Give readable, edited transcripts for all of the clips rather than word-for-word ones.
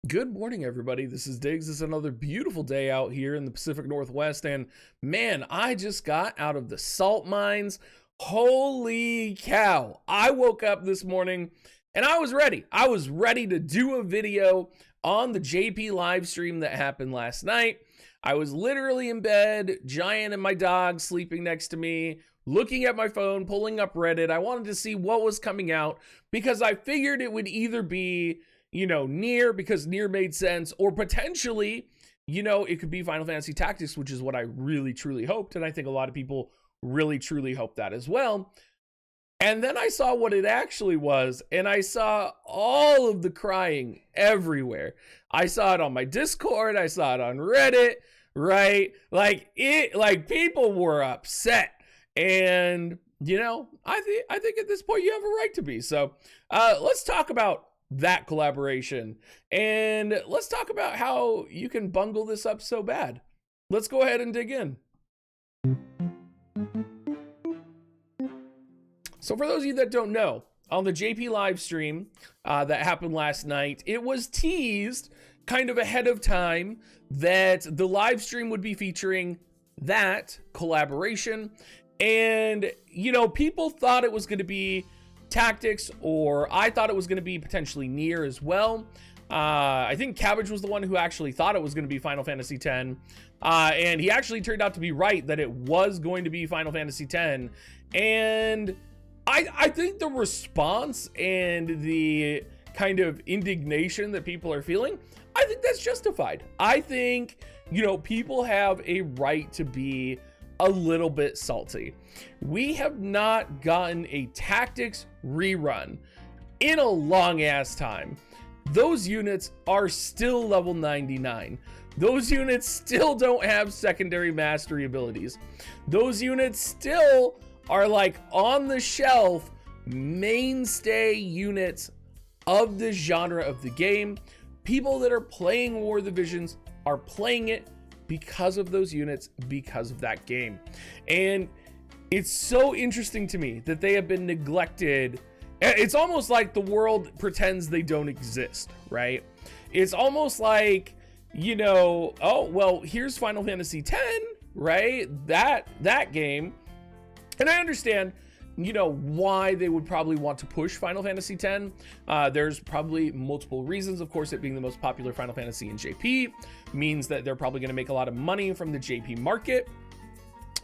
Good morning, everybody. This is Diggs. It's another beautiful day out here in the Pacific Northwest, and man, I just got out of the salt mines. Holy cow. I woke up this morning and I was ready. I was ready to do a video on the JP live stream that happened last night. I was literally in bed, Giant and my dog sleeping next to me, looking at my phone, pulling up Reddit. I wanted to see what was coming out because I figured it would either be Nier, because Nier made sense, or potentially, it could be Final Fantasy Tactics, which is what I really, truly hoped. And I think a lot of people really, truly hoped that as well. And then I saw what it actually was, and I saw all of the crying everywhere. I saw it on my Discord. I saw it on Reddit, right? Like people were upset. And, I think at this point you have a right to be. So let's talk about that collaboration, and let's talk about how you can bungle this up so bad. Let's go ahead and dig in. So for those of you that don't know, on the JP live stream that happened last night, it was teased kind of ahead of time that the live stream would be featuring that collaboration. And, people thought it was going to be Tactics, or I thought it was going to be potentially Nier as well. I think Cabbage was the one who actually thought it was going to be Final Fantasy X. And he actually turned out to be right that it was going to be Final Fantasy X. And I think the response and the kind of indignation that people are feeling, I think that's justified. I think, people have a right to be a little bit salty. We have not gotten a Tactics rerun in a long ass time. Those units are still level 99. Those units still don't have secondary mastery abilities. Those units still are like on the shelf mainstay units of the genre of the game. People that are playing War of the Visions are playing it because of those units, because of that game. And it's so interesting to me that they have been neglected. It's almost like the world pretends they don't exist, right? It's almost like, oh, well, here's Final Fantasy X, right? That game. And I understand, why they would probably want to push Final Fantasy X. There's probably multiple reasons. Of course, it being the most popular Final Fantasy in JP means that they're probably going to make a lot of money from the JP market.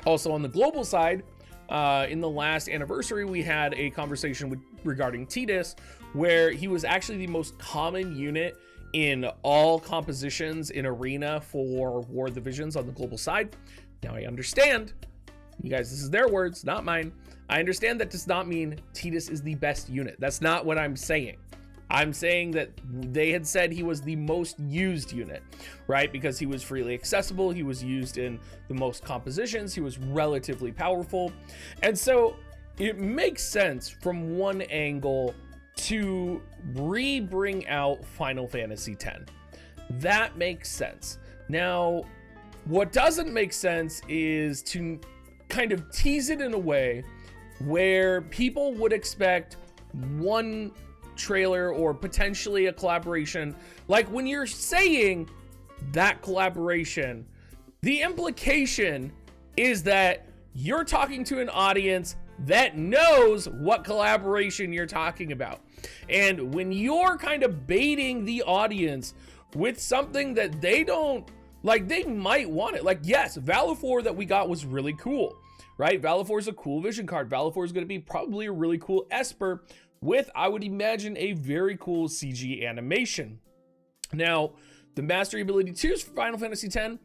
Also on the global side, in the last anniversary, we had a conversation regarding Tidus, where he was actually the most common unit in all compositions in Arena for War of the Visions on the global side. Now I understand, you guys, this is their words, not mine. I understand that does not mean Tidus is the best unit. That's not what I'm saying. I'm saying that they had said he was the most used unit, right? Because he was freely accessible. He was used in the most compositions. He was relatively powerful. And so it makes sense from one angle to bring out Final Fantasy X. That makes sense. Now, what doesn't make sense is to kind of tease it in a way where people would expect one trailer or potentially a collaboration. Like when you're saying that collaboration, the implication is that you're talking to an audience that knows what collaboration you're talking about. And when you're kind of baiting the audience with something that they don't like, they might want it. Like, yes, Valifor that we got was really cool, right? Valifor is a cool vision card. Valifor is going to be probably a really cool Esper with, I would imagine, a very cool CG animation. Now, the mastery ability 2s for Final Fantasy X,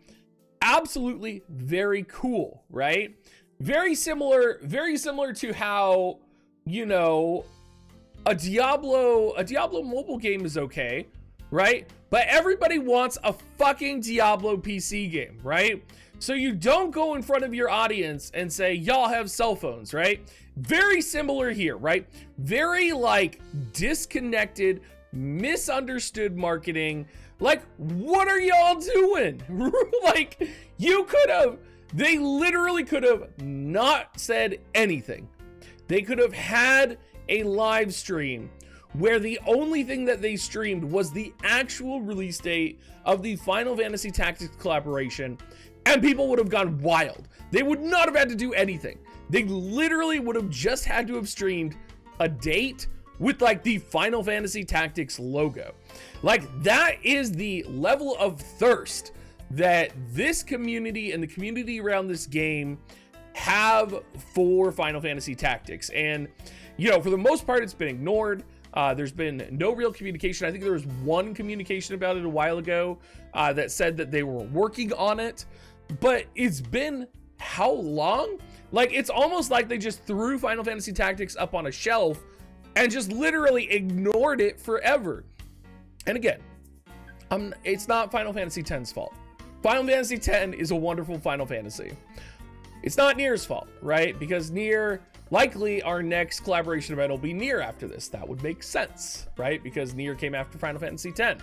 absolutely very cool, right? Very similar to how, a Diablo mobile game is okay, right? But everybody wants a fucking Diablo PC game, right? So you don't go in front of your audience and say, y'all have cell phones, right? Very similar here, right? Very disconnected, misunderstood marketing. Like, what are y'all doing? They literally could have not said anything. They could have had a live stream where the only thing that they streamed was the actual release date of the Final Fantasy Tactics collaboration, and people would have gone wild. They would not have had to do anything. They literally would have just had to have streamed a date with like the Final Fantasy Tactics logo. Like, that is the level of thirst that this community and the community around this game have for Final Fantasy Tactics. And, you know, for the most part, it's been ignored. There's been no real communication. I think there was one communication about it a while ago that said that they were working on it, but it's been how long? Like, it's almost like they just threw Final Fantasy Tactics up on a shelf and just literally ignored it forever. And again, it's not Final Fantasy X's fault. Final Fantasy X is a wonderful Final Fantasy. It's not Nier's fault, right? Because Nier, likely our next collaboration event will be Nier after this. That would make sense, right? Because Nier came after Final Fantasy X.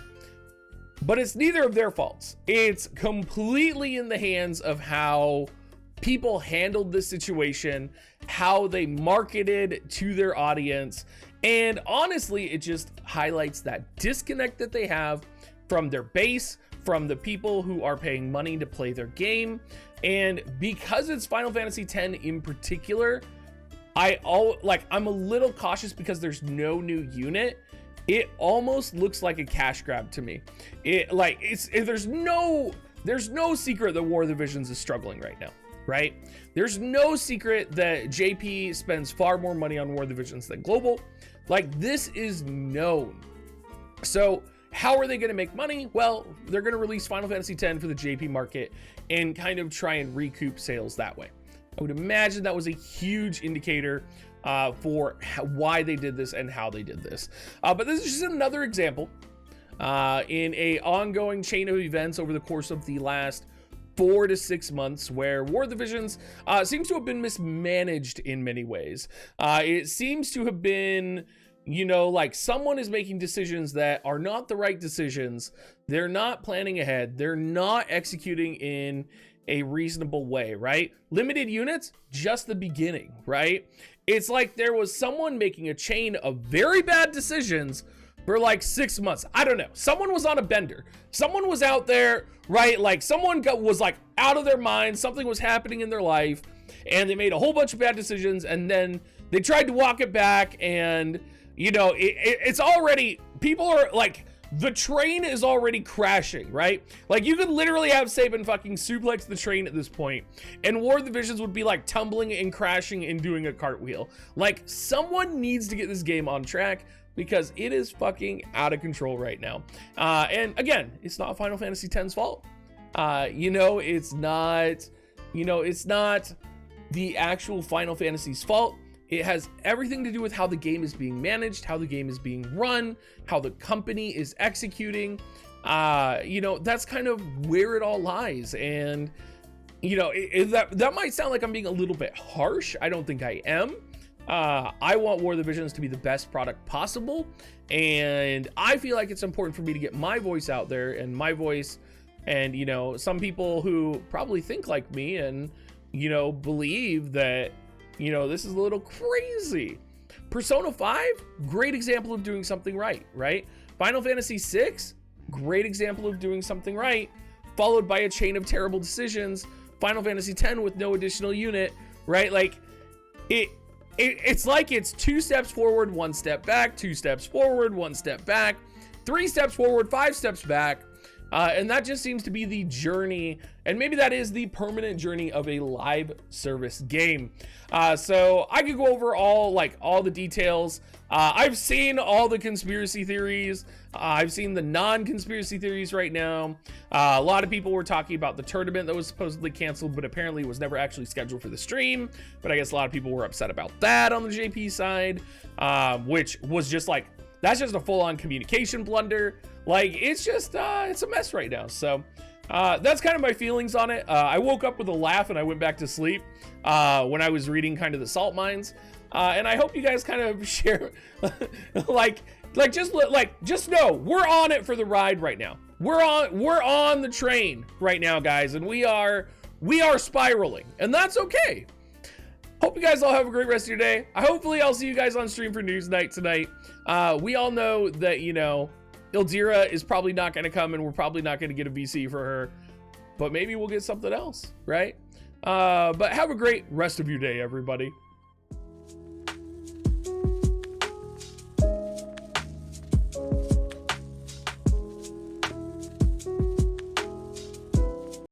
But it's neither of their faults. It's completely in the hands of how people handled this situation, how they marketed to their audience, and honestly, it just highlights that disconnect that they have from their base, from the people who are paying money to play their game. And because it's Final Fantasy X in particular, I'm a little cautious because there's no new unit. It almost looks like a cash grab to me. There's no secret that War of the Visions is struggling right now, right? There's no secret that JP spends far more money on War of the Visions than Global. Like, this is known. So how are they going to make money? Well, they're going to release Final Fantasy X for the JP market and kind of try and recoup sales that way. I would imagine that was a huge indicator for why they did this and how they did this. But this is just another example in a ongoing chain of events over the course of the last 4 to 6 months where War of the Visions seems to have been mismanaged in many ways. It seems to have been, you know, like someone is making decisions that are not the right decisions. They're not planning ahead. They're not executing in a reasonable way, right? Limited units, just the beginning, right? It's like there was someone making a chain of very bad decisions for like 6 months. I don't know. Someone was on a bender. Someone was out there, right? Like someone was like out of their mind. Something was happening in their life and they made a whole bunch of bad decisions and then they tried to walk it back, and you know, it's already, people are like, the train is already crashing, right? Like, you could literally have SABIN fucking suplex the train at this point, and War of the Visions would be like tumbling and crashing and doing a cartwheel. Like, someone needs to get this game on track because it is fucking out of control right now. And again, it's not Final Fantasy X's fault. You know, it's not the actual Final Fantasy's fault. It has everything to do with how the game is being managed, how the game is being run, how the company is executing. You know, that's kind of where it all lies. And, you know, that might sound like I'm being a little bit harsh. I don't think I am. I want War of the Visions to be the best product possible. And I feel like it's important for me to get my voice out there, and my voice, and, you know, some people who probably think like me and, you know, believe that, you know, this is a little crazy. Persona 5, great example of doing something right, right? Final Fantasy 6, great example of doing something right, followed by a chain of terrible decisions. Final Fantasy X with no additional unit, right? Like, it's like it's 2 steps forward, 1 step back, 2 steps forward, 1 step back, 3 steps forward, 5 steps back. And that just seems to be the journey, and maybe that is the permanent journey of a live service game. So I could go over all the details. I've seen all the conspiracy theories. I've seen the non-conspiracy theories right now. A lot of people were talking about the tournament that was supposedly canceled, but apparently was never actually scheduled for the stream. But I guess a lot of people were upset about that on the JP side, which was just like, that's just a full-on communication blunder. Like, it's just, it's a mess right now. So that's kind of my feelings on it. I woke up with a laugh and I went back to sleep when I was reading kind of the salt mines. And I hope you guys kind of share, just know we're on it for the ride right now. We're on the train right now, guys. And we are spiraling, and that's okay. Hope you guys all have a great rest of your day. Hopefully I'll see you guys on stream for news night tonight. We all know that, you know, Ildira is probably not going to come, and we're probably not going to get a VC for her, but maybe we'll get something else, right? But have a great rest of your day, everybody.